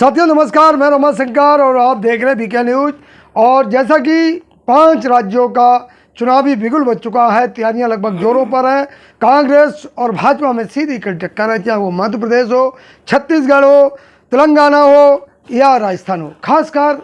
साथियों नमस्कार, मैं रोमा शंकर और आप देख रहे हैं बीके न्यूज। और जैसा कि 5 राज्यों का चुनावी बिगुल बज चुका है, तैयारियां लगभग जोरों पर हैं। कांग्रेस और भाजपा में सीधी टक्कर है, चाहे वो मध्य प्रदेश हो, छत्तीसगढ़ हो, तेलंगाना हो या राजस्थान हो। खासकर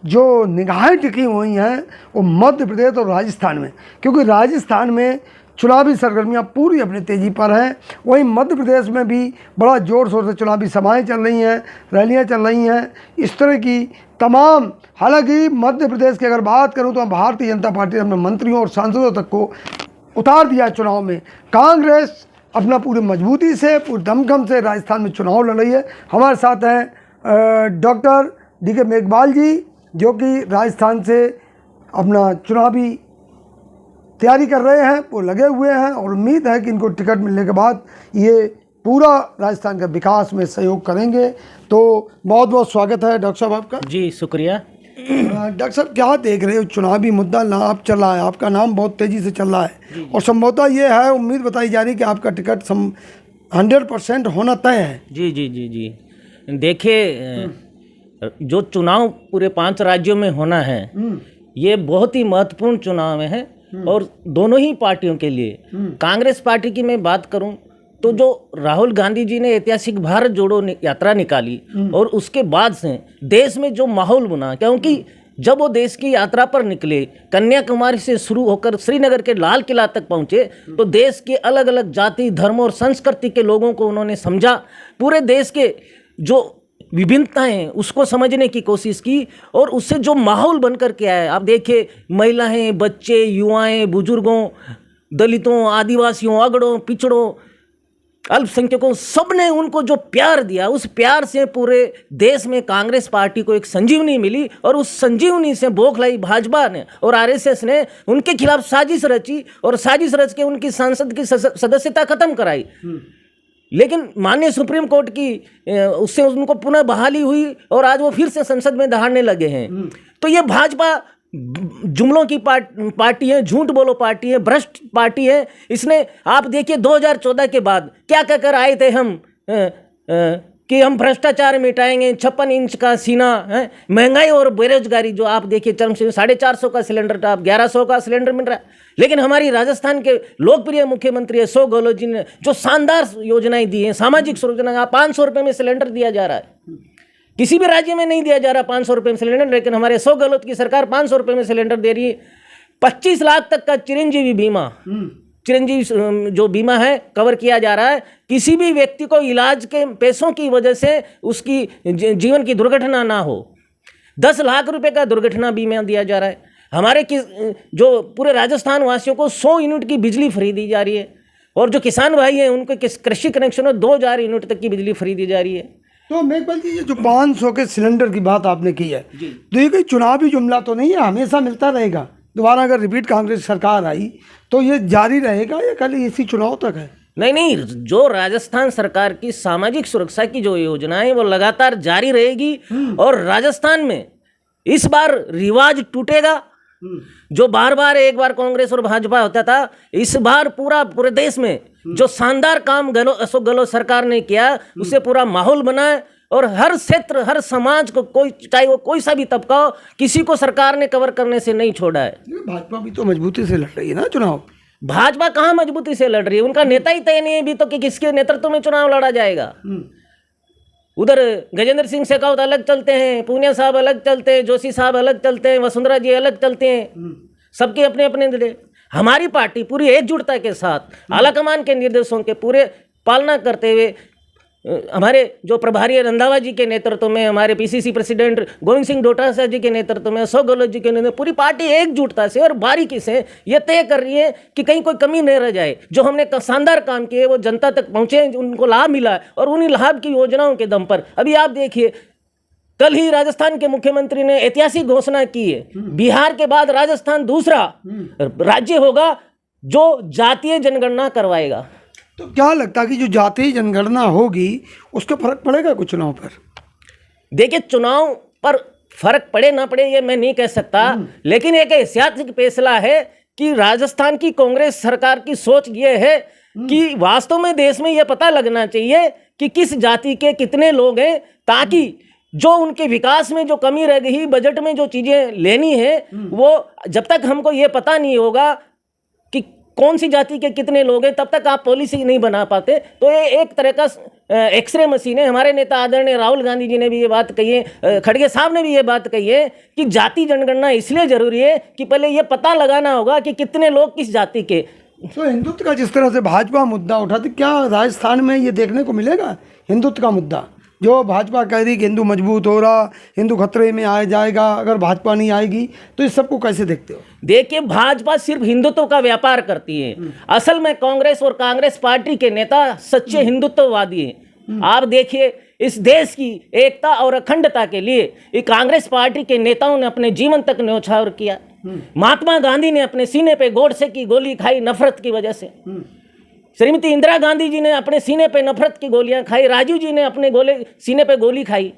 जो निगाहें टिकी हुई हैं वो मध्य प्रदेश और राजस्थान में, क्योंकि राजस्थान में चुनावी सरगर्मियां पूरी अपनी तेज़ी पर हैं। वहीं मध्य प्रदेश में भी बड़ा ज़ोर शोर से चुनावी सभाएं चल रही हैं, रैलियां चल रही हैं, इस तरह की तमाम। हालांकि मध्य प्रदेश की अगर बात करूं तो भारतीय जनता पार्टी ने अपने मंत्रियों और सांसदों तक को उतार दिया चुनाव में। कांग्रेस अपना पूरी मजबूती से, पूरी दमखम से राजस्थान में चुनाव लड़ रही है। हमारे साथ हैं डॉक्टर डी.के. मेघवाल जी, जो कि राजस्थान से अपना चुनावी तैयारी कर रहे हैं, वो लगे हुए हैं और उम्मीद है कि इनको टिकट मिलने के बाद ये पूरा राजस्थान का विकास में सहयोग करेंगे। तो बहुत बहुत स्वागत है डॉक्टर साहब आपका। जी शुक्रिया। डॉक्टर साहब, क्या देख रहे हो? चुनावी मुद्दा आप चल रहा है, आपका नाम बहुत तेज़ी से चल रहा है और संभवतः ये है, उम्मीद बताई जा रही है कि आपका टिकट 100% होना तय है। जी जी जी जी देखिए, जो चुनाव पूरे 5 राज्यों में होना है, ये बहुत ही महत्वपूर्ण चुनाव है और दोनों ही पार्टियों के लिए। कांग्रेस पार्टी की मैं बात करूं तो जो राहुल गांधी जी ने ऐतिहासिक भारत जोड़ो यात्रा निकाली और उसके बाद से देश में जो माहौल बना, क्योंकि जब वो देश की यात्रा पर निकले, कन्याकुमारी से शुरू होकर श्रीनगर के लाल किला तक पहुंचे, तो देश के अलग अलग जाति, धर्म और संस्कृति के लोगों को उन्होंने समझा। पूरे देश के जो विभिन्नताएं उसको समझने की कोशिश की और उससे जो माहौल बनकर के आया, आप देखिए महिलाएं, बच्चे, युवाएं, बुजुर्गों, दलितों, आदिवासियों, अगड़ों, पिछड़ों, अल्पसंख्यकों, सब ने उनको जो प्यार दिया, उस प्यार से पूरे देश में कांग्रेस पार्टी को एक संजीवनी मिली और उस संजीवनी से बौखलाई भाजपा ने और आरएसएस ने उनके खिलाफ साजिश रची और साजिश रच के उनकी संसद की सदस्यता खत्म कराई। लेकिन माननीय सुप्रीम कोर्ट की उससे उनको पुनः बहाली हुई और आज वो फिर से संसद में दहाड़ने लगे हैं। तो ये भाजपा जुमलों की पार्टी है, झूठ बोलो पार्टी है, भ्रष्ट पार्टी है। इसने आप देखिए 2014 के बाद क्या कहकर आए थे हम कि हम भ्रष्टाचार मिटाएंगे, 56 इंच का सीना है, महंगाई और बेरोजगारी जो आप देखिए चरम से 450 का सिलेंडर था, अब 1100 का सिलेंडर मिल रहा है। लेकिन हमारी राजस्थान के लोकप्रिय मुख्यमंत्री अशोक गहलोत जी ने जो शानदार योजनाएं दी हैं, सामाजिक योजना, 500 रुपये में सिलेंडर दिया जा रहा है। किसी भी राज्य में नहीं दिया जा रहा 500 रुपये में सिलेंडर, लेकिन हमारे अशोक गहलोत की सरकार 500 रुपये में सिलेंडर दे रही है। 25 लाख तक का चिरंजीवी बीमा, चिरंजीवी जो बीमा है कवर किया जा रहा है। किसी भी व्यक्ति को इलाज के पैसों की वजह से उसकी जीवन की दुर्घटना ना हो, 10 लाख रुपए का दुर्घटना बीमा दिया जा रहा है। हमारे जो पूरे राजस्थान वासियों को 100 यूनिट की बिजली फ्री दी जा रही है और जो किसान भाई हैं उनको कृषि कनेक्शन में 2000 यूनिट तक की बिजली फ्री दी जा रही है। तो मेघवाल जी, ये जो 500 के सिलेंडर की बात आपने की है, तो ये कोई चुनावी जुमला तो नहीं है? हमेशा मिलता रहेगा? दोबारा अगर रिपीट कांग्रेस सरकार आई तो ये जारी रहेगा या खाली इसी चुनाव तक है? नहीं, जो राजस्थान सरकार की सामाजिक सुरक्षा की जो योजना है वो लगातार जारी रहेगी और राजस्थान में इस बार रिवाज टूटेगा। जो बार एक बार कांग्रेस और भाजपा होता था, इस बार पूरे देश में जो शानदार काम अशोक गहलोत सरकार ने किया, उससे पूरा माहौल बना है और हर क्षेत्र, हर समाज को, कोई चाहे वो कोई सा भी तबका हो, किसी को सरकार ने कवर करने से नहीं छोड़ा है। भाजपा भी तो मजबूती से लड़ रही है ना चुनाव। भाजपा कहाँ मजबूती से लड़ रही है? उनका नेता ही तय नहीं है भी तो कि किसके नेतृत्व में चुनाव लड़ा जाएगा। उधर गजेंद्र सिंह शेखावत अलग चलते हैं, पूनिया साहब अलग चलते हैं, जोशी साहब अलग चलते हैं, वसुंधरा जी अलग चलते हैं, सबके अपने अपने दिले। हमारी पार्टी पूरी एकजुटता के साथ आलाकमान के निर्देशों के पूरे पालना करते हुए, हमारे जो प्रभारी रंधावा जी के नेतृत्व में, हमारे पीसीसी प्रेसिडेंट गोविंद सिंह डोटासरा जी के नेतृत्व में, अशोक गहलोत जी के नेतृत्व में, पूरी पार्टी एकजुटता से और बारीकी से ये तय कर रही है कि कहीं कोई कमी नहीं रह जाए। जो हमने शानदार काम किए वो जनता तक पहुँचे, उनको लाभ मिला है और उन्हीं लाभ की योजनाओं के दम पर अभी आप देखिए, कल ही राजस्थान के मुख्यमंत्री ने ऐतिहासिक घोषणा की है, बिहार के बाद राजस्थान दूसरा राज्य होगा जो जातीय जनगणना करवाएगा। तो क्या लगता है कि जो जातीय जनगणना होगी उसका फर्क पड़ेगा कुछ चुनाव पर? देखिए, चुनाव पर फर्क पड़े ना पड़े ये मैं नहीं कह सकता, लेकिन एक ऐतिहासिक फैसला है कि राजस्थान की कांग्रेस सरकार की सोच ये है कि वास्तव में देश में ये पता लगना चाहिए कि किस जाति के कितने लोग हैं, ताकि जो उनके विकास में जो कमी रह गई, बजट में जो चीज़ें लेनी है, वो जब तक हमको ये पता नहीं होगा कि कौन सी जाति के कितने लोग हैं, तब तक आप पॉलिसी नहीं बना पाते। तो ये एक तरह का एक्सरे मशीन है। हमारे नेता आदरणीय राहुल गांधी जी ने भी ये बात कही है, खड़गे साहब ने भी ये बात कही है कि जाति जनगणना इसलिए जरूरी है कि पहले ये पता लगाना होगा कि कितने लोग किस जाति के। तो हिंदुत्व का जिस तरह से भाजपा मुद्दा उठा, तो क्या राजस्थान में ये देखने को मिलेगा हिंदुत्व का मुद्दा? जो भाजपा कह रही कि हिंदू मजबूत हो रहा, हिंदू खतरे में आ जाएगा अगर भाजपा नहीं आएगी, तो इस सबको कैसे देखते हो? देखिए, भाजपा सिर्फ हिंदुत्व का व्यापार करती है। असल में कांग्रेस और कांग्रेस पार्टी के नेता सच्चे हिंदुत्ववादी हैं। आप देखिए, इस देश की एकता और अखंडता के लिए ये कांग्रेस पार्टी के नेताओं ने अपने जीवन तक न्यौछावर किया। महात्मा गांधी ने अपने सीने पे गोडसे की गोली खाई नफरत की वजह से। श्रीमती इंदिरा गांधी जी ने अपने सीने पे नफरत की गोलियां खाई। राजीव जी ने अपने सीने पे गोली खाई।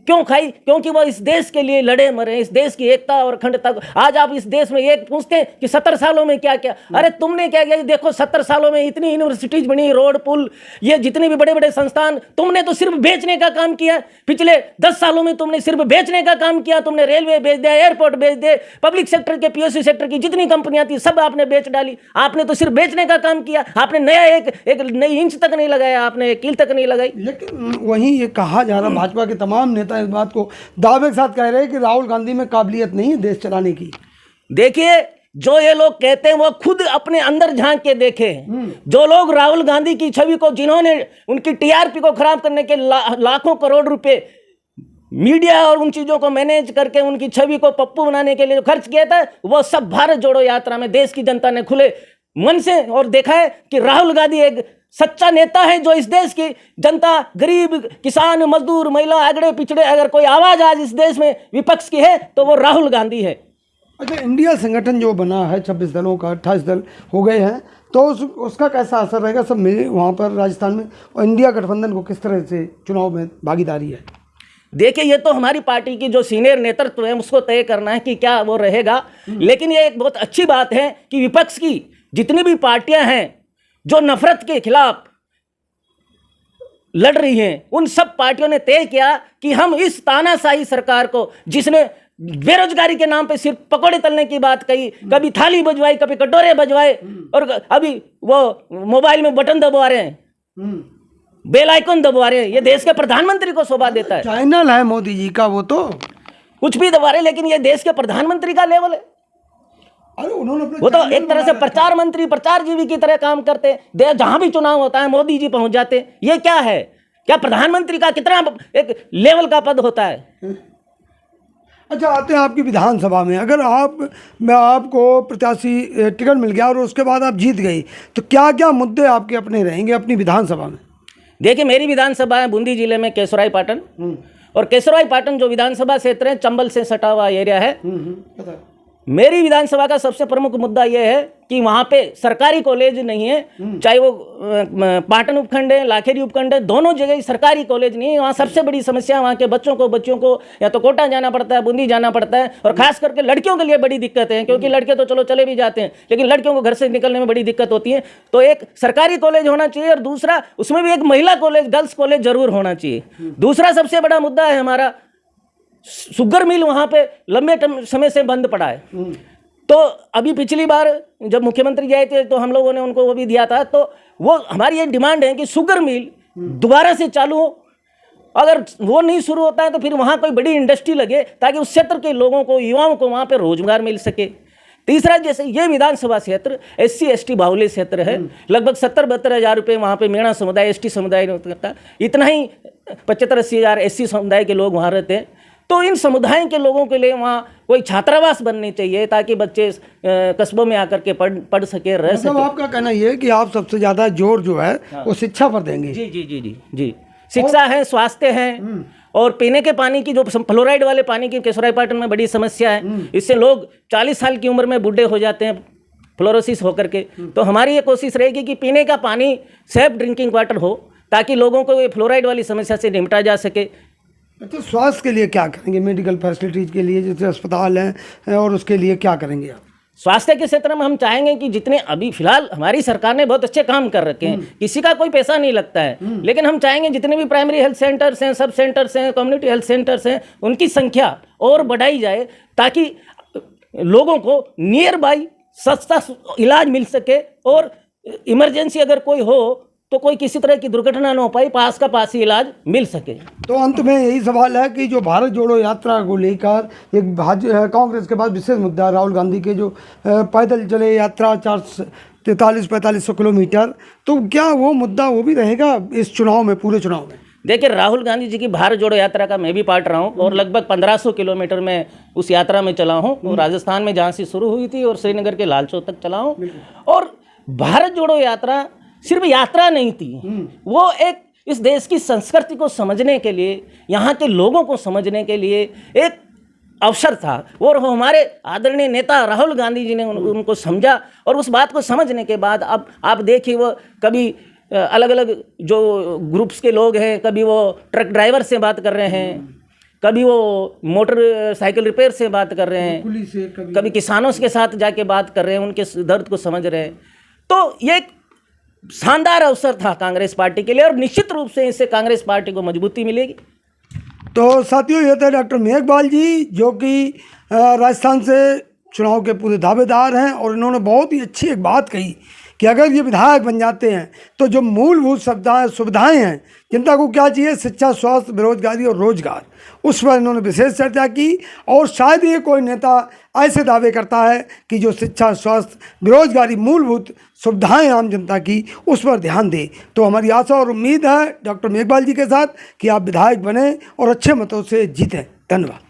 क्यों खाई? क्योंकि वो इस देश के लिए लड़े मरे, इस देश की एकता और अखंडता को। आज आप इस देश में एक पूछते हैं कि 70 सालों में क्या क्या, अरे तुमने क्या किया? देखो 70 सालों में इतनी यूनिवर्सिटीज बनी, रोड पुल, ये जितने भी बड़े बड़े संस्थान, तुमने तो सिर्फ बेचने का काम किया। पिछले 10 सालों में तुमने सिर्फ बेचने का काम किया। तुमने रेलवे बेच दिया, एयरपोर्ट बेच दिए, पब्लिक सेक्टर के पीओसी सेक्टर की जितनी कंपनियां थी सब आपने बेच डाली। आपने तो सिर्फ बेचने का काम किया। आपने नया एक नई इंच तक नहीं लगाया, आपने एक कील तक नहीं लगाई। लेकिन वहीं ये कहा जा रहा, भाजपा के तमाम नेता इस बात को दावे के साथ कह रहे हैं कि राहुल गांधी में काबिलियत नहीं है देश चलाने की। देखिए, जो ये लोग कहते हैं वो खुद अपने अंदर झांक के देखें। जो लोग राहुल गांधी की छवि को, जिन्होंने उनकी टीआरपी को खराब करने के लाखों करोड़ रुपए मीडिया और उन चीजों को मैनेज करके उनकी छवि को पप्पू बनाने के लिए खर्च किया था, वो सब भारत जोड़ो यात्रा में देश की जनता ने खुले मन से और देखा है कि राहुल गांधी एक सच्चा नेता है जो इस देश की जनता, गरीब, किसान, मजदूर, महिला, आगड़े पिछड़े, अगर कोई आवाज आज इस देश में विपक्ष की है तो वो राहुल गांधी है। अच्छा, इंडिया संगठन जो बना है 26 दलों का, 28 दल हो गए हैं, तो उसका कैसा असर रहेगा सब में वहाँ पर राजस्थान में, और इंडिया गठबंधन को किस तरह से चुनाव में भागीदारी है? देखिए, ये तो हमारी पार्टी की जो सीनियर नेतृत्व है उसको तय करना है कि क्या वो रहेगा। लेकिन ये एक बहुत अच्छी बात है कि विपक्ष की जितनी भी पार्टियां हैं जो नफरत के खिलाफ लड़ रही हैं, उन सब पार्टियों ने तय किया कि हम इस तानाशाही सरकार को, जिसने बेरोजगारी के नाम पे सिर्फ पकौड़े तलने की बात कही, कभी थाली बजवाई, कभी कटोरे बजवाए, और अभी वो मोबाइल में बटन दबा रहे हैं, बेल आइकन दबा रहे हैं, ये देश के प्रधानमंत्री को शोभा देता है। चैनल है मोदी जी का, वो तो कुछ भी दबा रहे, लेकिन ये देश के प्रधानमंत्री का लेवल है। अरे उन्होंने वो तो एक तरह से प्रचार मंत्री, प्रचार जीवी की तरह काम करते हैं। जहां भी चुनाव होता है मोदी जी पहुंच जाते हैं। ये क्या है? क्या प्रधानमंत्री का कितना एक लेवल का पद होता है? अच्छा, आते हैं आपकी विधानसभा में। अगर आपको प्रत्याशी टिकट मिल गया और उसके बाद आप जीत गई, तो क्या क्या मुद्दे आपके अपने रहेंगे अपनी विधानसभा में? देखिए, मेरी विधानसभा है बूंदी जिले में केसराई पाटन, और केसराई पाटन जो विधानसभा क्षेत्र है चंबल से सटा हुआ एरिया है। मेरी विधानसभा का सबसे प्रमुख मुद्दा यह है कि वहाँ पे सरकारी कॉलेज नहीं है, चाहे वो पाटन उपखंड है, लाखेरी उपखंड है, दोनों जगह सरकारी कॉलेज नहीं है। वहाँ सबसे बड़ी समस्या वहाँ के बच्चों को या तो कोटा जाना पड़ता है, बूंदी जाना पड़ता है, और खास करके लड़कियों के लिए बड़ी दिक्कत है, क्योंकि लड़के तो चलो चले भी जाते हैं, लेकिन लड़कियों को घर से निकलने में बड़ी दिक्कत होती है। तो एक सरकारी कॉलेज होना चाहिए, और दूसरा उसमें भी एक महिला कॉलेज, गर्ल्स कॉलेज जरूर होना चाहिए। दूसरा सबसे बड़ा मुद्दा है हमारा शुगर मिल, वहाँ पे लंबे समय से बंद पड़ा है। तो अभी पिछली बार जब मुख्यमंत्री गए थे तो हम लोगों ने उनको वो भी दिया था। तो वो हमारी ये डिमांड है कि शुगर मिल दोबारा से चालू हो। अगर वो नहीं शुरू होता है तो फिर वहाँ कोई बड़ी इंडस्ट्री लगे, ताकि उस क्षेत्र के लोगों को, युवाओं को वहाँ पे रोजगार मिल सके। तीसरा, जैसे ये विधानसभा क्षेत्र SC ST बाहुल्य क्षेत्र है, लगभग 70-72 हज़ार रुपये वहाँ पे मेणा समुदाय, ST समुदाय का, इतना ही 75-80 हज़ार SC समुदाय के लोग वहाँ रहते हैं। तो इन समुदाय के लोगों के लिए वहाँ कोई छात्रावास बनने चाहिए, ताकि बच्चे कस्बों में आकर के पढ़ सके, रह सके। आपका कहना ये है कि आप सबसे ज़्यादा जोर जो है वो शिक्षा पर देंगे? जी जी जी जी जी, शिक्षा है, स्वास्थ्य है, और पीने के पानी की जो फ्लोराइड वाले पानी की केसराई पाटन में बड़ी समस्या है। इससे लोग 40 साल की उम्र में बूढ़े हो जाते हैं फ्लोरोसिस होकर के। तो हमारी ये कोशिश रहेगी कि पीने का पानी सेफ ड्रिंकिंग वाटर हो, ताकि लोगों को ये फ्लोराइड वाली समस्या से निपटा जा सके। अच्छा, स्वास्थ्य के लिए क्या करेंगे? मेडिकल फैसिलिटीज़ के लिए जैसे अस्पताल हैं, और उसके लिए क्या करेंगे आप? स्वास्थ्य के क्षेत्र में हम चाहेंगे कि जितने अभी फिलहाल हमारी सरकार ने बहुत अच्छे काम कर रखे हैं, किसी का कोई पैसा नहीं लगता है, लेकिन हम चाहेंगे जितने भी प्राइमरी हेल्थ सेंटर्स हैं, सब सेंटर्स हैं, कम्युनिटी हेल्थ सेंटर्स हैं, उनकी संख्या और बढ़ाई जाए ताकि लोगों को नियर बाई सस्ता इलाज मिल सके और इमरजेंसी अगर कोई हो तो कोई किसी तरह की दुर्घटना न हो पाए, पास का पास ही इलाज मिल सके। तो अंत में यही सवाल है कि जो भारत जोड़ो यात्रा को लेकर एक कांग्रेस के पास विशेष मुद्दा है, राहुल गांधी के जो पैदल चले यात्रा 443-4500 किलोमीटर, तो क्या वो मुद्दा वो भी रहेगा इस चुनाव में, पूरे चुनाव में? देखिए, राहुल गांधी जी की भारत जोड़ो यात्रा का मैं भी पार्ट रहा हूँ और लगभग 1500 किलोमीटर में उस यात्रा में चला हूँ। राजस्थान में जहाँ से शुरू हुई थी और श्रीनगर के लाल चौक तक चला हूँ। और भारत जोड़ो यात्रा सिर्फ यात्रा नहीं थी, वो एक इस देश की संस्कृति को समझने के लिए, यहाँ के लोगों को समझने के लिए एक अवसर था। और हमारे आदरणीय नेता राहुल गांधी जी ने उनको समझा और उस बात को समझने के बाद अब आप देखिए, वो कभी अलग अलग जो ग्रुप्स के लोग हैं, कभी वो ट्रक ड्राइवर से बात कर रहे हैं, कभी वो मोटर साइकिल रिपेयर से बात कर रहे हैं, कभी किसानों के साथ जाके बात कर रहे हैं, उनके दर्द को समझ रहे हैं। तो ये एक शानदार अवसर था कांग्रेस पार्टी के लिए और निश्चित रूप से इससे कांग्रेस पार्टी को मजबूती मिलेगी। तो साथियों, ये थे डॉक्टर मेघवाल जी, जो कि राजस्थान से चुनाव के पूरे दावेदार हैं, और इन्होंने बहुत ही अच्छी एक बात कही कि अगर ये विधायक बन जाते हैं तो जो मूलभूत सुविधाएं हैं, जनता को क्या चाहिए, शिक्षा, स्वास्थ्य, बेरोजगारी और रोजगार, उस पर इन्होंने विशेष चर्चा की। और शायद ये कोई नेता ऐसे दावे करता है कि जो शिक्षा, स्वास्थ्य, बेरोजगारी, मूलभूत सुविधाएं आम जनता की, उस पर ध्यान दे। तो हमारी आशा और उम्मीद है डॉक्टर मेघवाल जी के साथ कि आप विधायक बने और अच्छे मतों से जीतें। धन्यवाद।